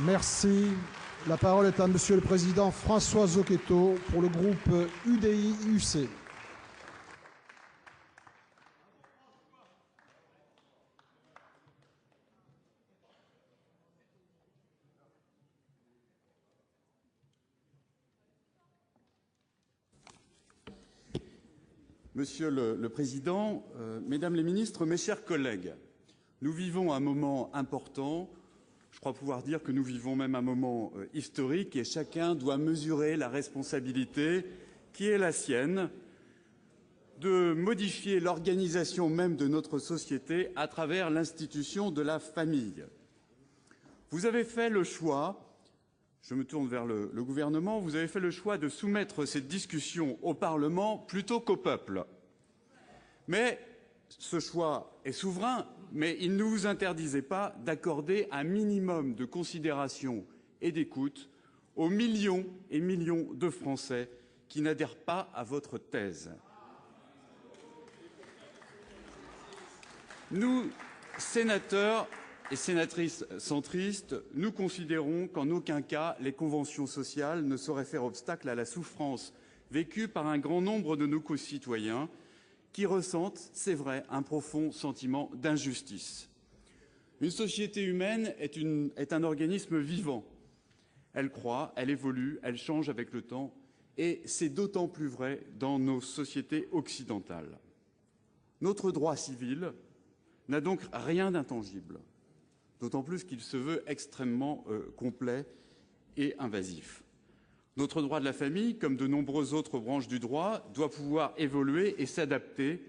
Merci. La parole est à Monsieur le Président François Zocchetto pour le groupe UDI-UC. Monsieur le Président, Mesdames les ministres, mes chers collègues, nous vivons un moment important. Je crois pouvoir dire que nous vivons même un moment historique et chacun doit mesurer la responsabilité qui est la sienne de modifier l'organisation même de notre société à travers l'institution de la famille. Vous avez fait le choix, je me tourne vers le gouvernement, vous avez fait le choix de soumettre cette discussion au Parlement plutôt qu'au peuple. Mais ce choix est souverain, mais il ne vous interdisait pas d'accorder un minimum de considération et d'écoute aux millions et millions de Français qui n'adhèrent pas à votre thèse. Nous, sénateurs et sénatrices centristes, nous considérons qu'en aucun cas les conventions sociales ne sauraient faire obstacle à la souffrance vécue par un grand nombre de nos concitoyens qui ressentent, c'est vrai, un profond sentiment d'injustice. Une société humaine est un organisme vivant. Elle croît, elle évolue, elle change avec le temps, et c'est d'autant plus vrai dans nos sociétés occidentales. Notre droit civil n'a donc rien d'intangible, d'autant plus qu'il se veut extrêmement complet et invasif. Notre droit de la famille, comme de nombreuses autres branches du droit, doit pouvoir évoluer et s'adapter,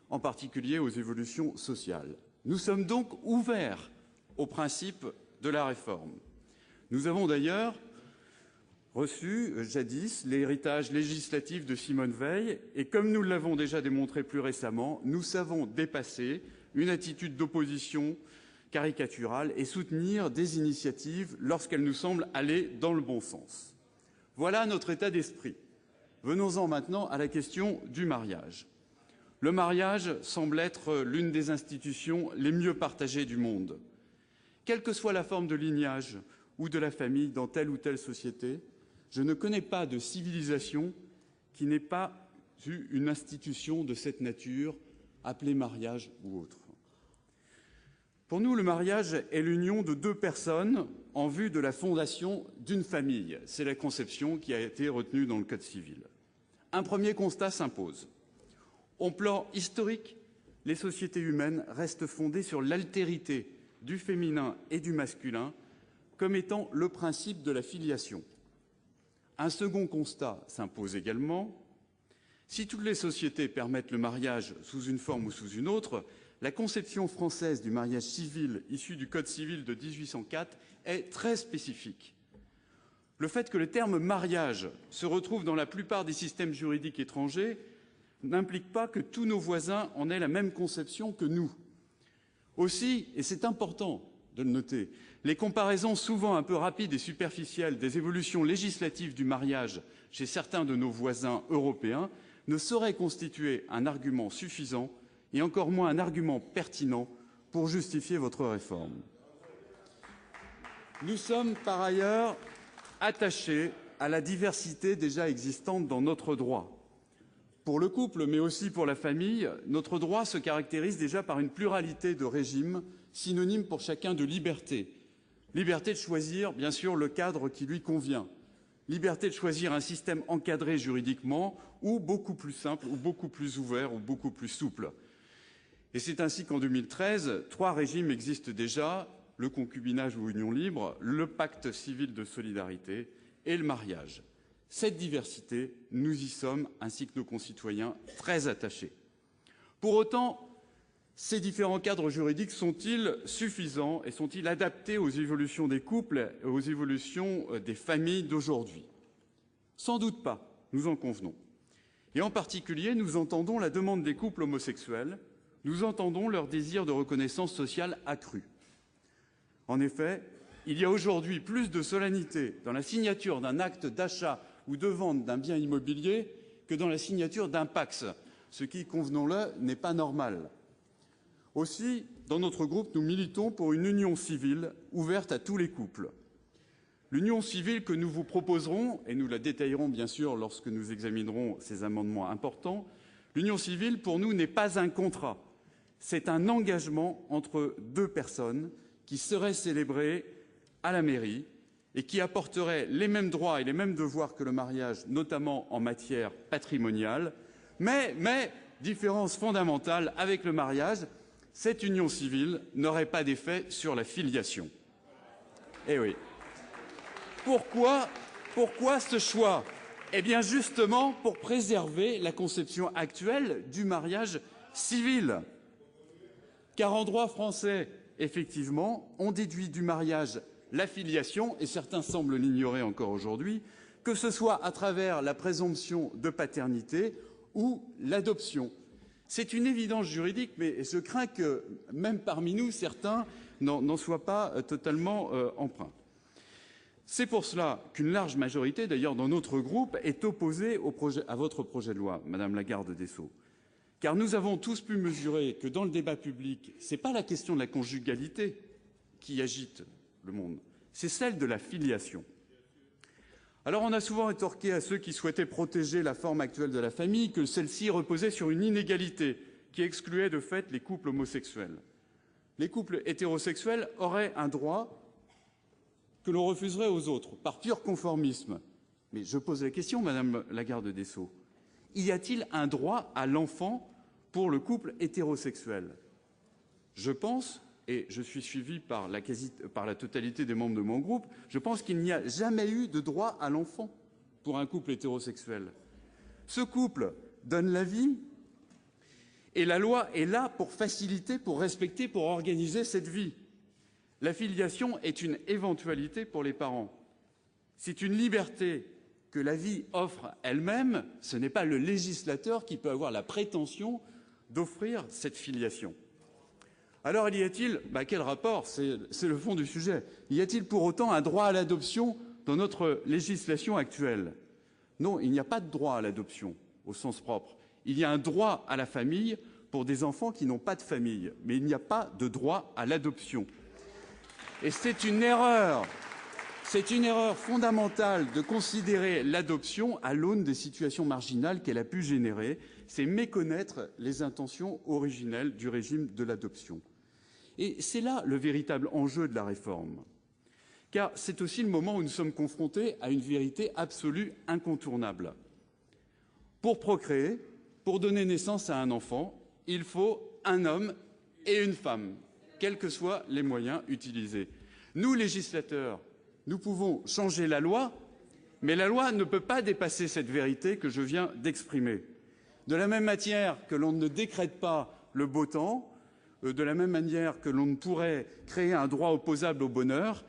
en particulier aux évolutions sociales. Nous sommes donc ouverts au principe de la réforme. Nous avons d'ailleurs reçu jadis l'héritage législatif de Simone Veil et, comme nous l'avons déjà démontré plus récemment, nous savons dépasser une attitude d'opposition caricaturale et soutenir des initiatives lorsqu'elles nous semblent aller dans le bon sens. Voilà notre état d'esprit. Venons-en maintenant à la question du mariage. Le mariage semble être l'une des institutions les mieux partagées du monde. Quelle que soit la forme de lignage ou de la famille dans telle ou telle société, je ne connais pas de civilisation qui n'ait pas eu une institution de cette nature, appelée mariage ou autre. Pour nous, le mariage est l'union de deux personnes en vue de la fondation d'une famille. C'est la conception qui a été retenue dans le Code civil. Un premier constat s'impose. Au plan historique, les sociétés humaines restent fondées sur l'altérité du féminin et du masculin comme étant le principe de la filiation. Un second constat s'impose également. Si toutes les sociétés permettent le mariage sous une forme ou sous une autre, la conception française du mariage civil issu du Code civil de 1804 est très spécifique. Le fait que le terme « mariage » se retrouve dans la plupart des systèmes juridiques étrangers n'implique pas que tous nos voisins en aient la même conception que nous. Aussi, et c'est important de le noter, les comparaisons souvent un peu rapides et superficielles des évolutions législatives du mariage chez certains de nos voisins européens ne sauraient constituer un argument suffisant et encore moins un argument pertinent pour justifier votre réforme. Nous sommes par ailleurs attachés à la diversité déjà existante dans notre droit. Pour le couple, mais aussi pour la famille, notre droit se caractérise déjà par une pluralité de régimes synonymes pour chacun de liberté. Liberté de choisir, bien sûr, le cadre qui lui convient. Liberté de choisir un système encadré juridiquement ou beaucoup plus simple, ou beaucoup plus ouvert, ou beaucoup plus souple. Et c'est ainsi qu'en 2013, 3 régimes existent déjà, le concubinage ou union libre, le pacte civil de solidarité et le mariage. Cette diversité, nous y sommes, ainsi que nos concitoyens, très attachés. Pour autant, ces différents cadres juridiques sont-ils suffisants et sont-ils adaptés aux évolutions des couples et aux évolutions des familles d'aujourd'hui? Sans doute pas, nous en convenons. Et en particulier, nous entendons la demande des couples homosexuels, nous entendons leur désir de reconnaissance sociale accrue. En effet, il y a aujourd'hui plus de solennité dans la signature d'un acte d'achat ou de vente d'un bien immobilier que dans la signature d'un PACS, ce qui, convenons-le, n'est pas normal. Aussi, dans notre groupe, nous militons pour une union civile ouverte à tous les couples. L'union civile que nous vous proposerons, et nous la détaillerons bien sûr lorsque nous examinerons ces amendements importants, l'union civile pour nous n'est pas un contrat, c'est un engagement entre deux personnes qui seraient célébrées à la mairie et qui apporteraient les mêmes droits et les mêmes devoirs que le mariage, notamment en matière patrimoniale, mais différence fondamentale avec le mariage, cette union civile n'aurait pas d'effet sur la filiation. Eh oui. Pourquoi ce choix? Eh bien justement pour préserver la conception actuelle du mariage civil. Car en droit français, effectivement, on déduit du mariage la filiation, et certains semblent l'ignorer encore aujourd'hui, que ce soit à travers la présomption de paternité ou l'adoption. C'est une évidence juridique, mais je crains que, même parmi nous, certains n'en soient pas totalement empreints. C'est pour cela qu'une large majorité, d'ailleurs dans notre groupe, est opposée à votre projet de loi, Madame la garde des Sceaux. Car nous avons tous pu mesurer que dans le débat public, ce n'est pas la question de la conjugalité qui agite le monde, c'est celle de la filiation. Alors on a souvent rétorqué à ceux qui souhaitaient protéger la forme actuelle de la famille que celle-ci reposait sur une inégalité qui excluait de fait les couples homosexuels. Les couples hétérosexuels auraient un droit que l'on refuserait aux autres, par pur conformisme. Mais je pose la question, Madame la garde des Sceaux, y a-t-il un droit à l'enfant pour le couple hétérosexuel? Je pense, et je suis suivi par la totalité des membres de mon groupe, je pense qu'il n'y a jamais eu de droit à l'enfant pour un couple hétérosexuel. Ce couple donne la vie, et la loi est là pour faciliter, pour respecter, pour organiser cette vie. La filiation est une éventualité pour les parents. C'est une liberté que la vie offre elle-même. Ce n'est pas le législateur qui peut avoir la prétention d'offrir cette filiation. Alors, y a-t-il, quel rapport? C'est le fond du sujet. Y a-t-il pour autant un droit à l'adoption dans notre législation actuelle? Non, il n'y a pas de droit à l'adoption au sens propre. Il y a un droit à la famille pour des enfants qui n'ont pas de famille, mais il n'y a pas de droit à l'adoption. Et c'est une erreur fondamentale de considérer l'adoption à l'aune des situations marginales qu'elle a pu générer. C'est méconnaître les intentions originelles du régime de l'adoption. Et c'est là le véritable enjeu de la réforme. Car c'est aussi le moment où nous sommes confrontés à une vérité absolue incontournable. Pour procréer, pour donner naissance à un enfant, il faut un homme et une femme, quels que soient les moyens utilisés. Nous, législateurs, nous pouvons changer la loi, mais la loi ne peut pas dépasser cette vérité que je viens d'exprimer. De la même manière que l'on ne décrète pas le beau temps, de la même manière que l'on ne pourrait créer un droit opposable au bonheur,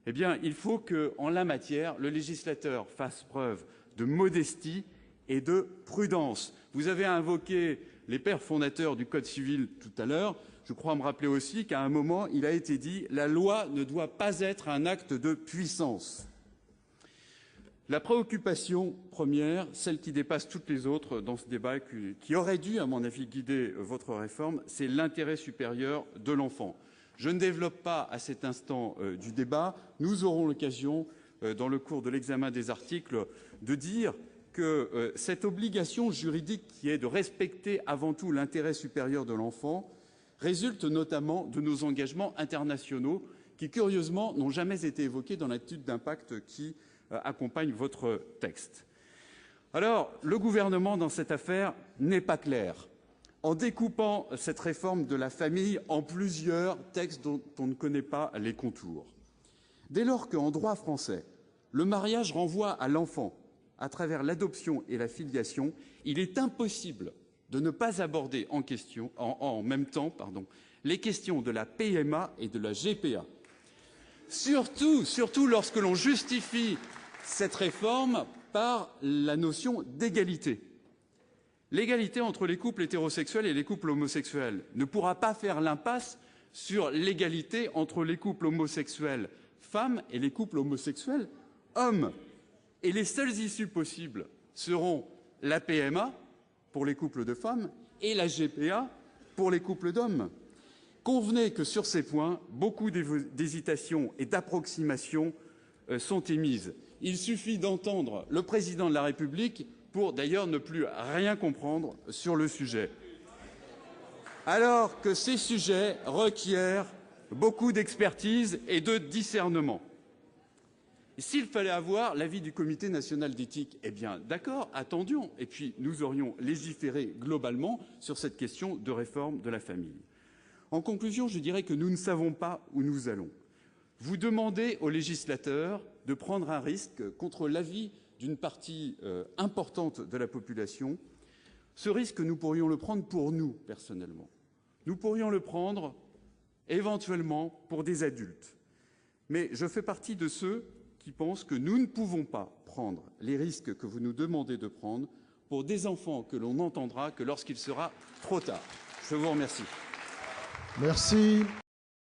eh bien, il faut qu'en la matière, le législateur fasse preuve de modestie et de prudence. Vous avez invoqué les pères fondateurs du Code civil tout à l'heure. Je crois me rappeler aussi qu'à un moment, il a été dit « la loi ne doit pas être un acte de puissance ». La préoccupation première, celle qui dépasse toutes les autres dans ce débat, qui aurait dû, à mon avis, guider votre réforme, c'est l'intérêt supérieur de l'enfant. Je ne développe pas à cet instant du débat. Nous aurons l'occasion, dans le cours de l'examen des articles, de dire que cette obligation juridique qui est de respecter avant tout l'intérêt supérieur de l'enfant résulte notamment de nos engagements internationaux qui, curieusement, n'ont jamais été évoqués dans l'étude d'impact qui accompagne votre texte. Alors, le gouvernement, dans cette affaire, n'est pas clair. En découpant cette réforme de la famille en plusieurs textes dont on ne connaît pas les contours. Dès lors qu'en droit français, le mariage renvoie à l'enfant à travers l'adoption et la filiation, il est impossible de ne pas aborder en même temps les questions de la PMA et de la GPA. Surtout lorsque l'on justifie cette réforme par la notion d'égalité. L'égalité entre les couples hétérosexuels et les couples homosexuels ne pourra pas faire l'impasse sur l'égalité entre les couples homosexuels femmes et les couples homosexuels hommes. Et les seules issues possibles seront la PMA pour les couples de femmes et la GPA pour les couples d'hommes. Convenez que sur ces points, beaucoup d'hésitations et d'approximations sont émises. Il suffit d'entendre le président de la République pour d'ailleurs ne plus rien comprendre sur le sujet. Alors que ces sujets requièrent beaucoup d'expertise et de discernement. S'il fallait avoir l'avis du Comité national d'éthique, eh bien d'accord, attendions, et puis nous aurions légiféré globalement sur cette question de réforme de la famille. En conclusion, je dirais que nous ne savons pas où nous allons. Vous demandez aux législateurs de prendre un risque contre l'avis d'une partie importante de la population. Ce risque, nous pourrions le prendre pour nous, personnellement. Nous pourrions le prendre éventuellement pour des adultes. Mais je fais partie de ceux qui pensent que nous ne pouvons pas prendre les risques que vous nous demandez de prendre pour des enfants que l'on n'entendra que lorsqu'il sera trop tard. Je vous remercie. Merci.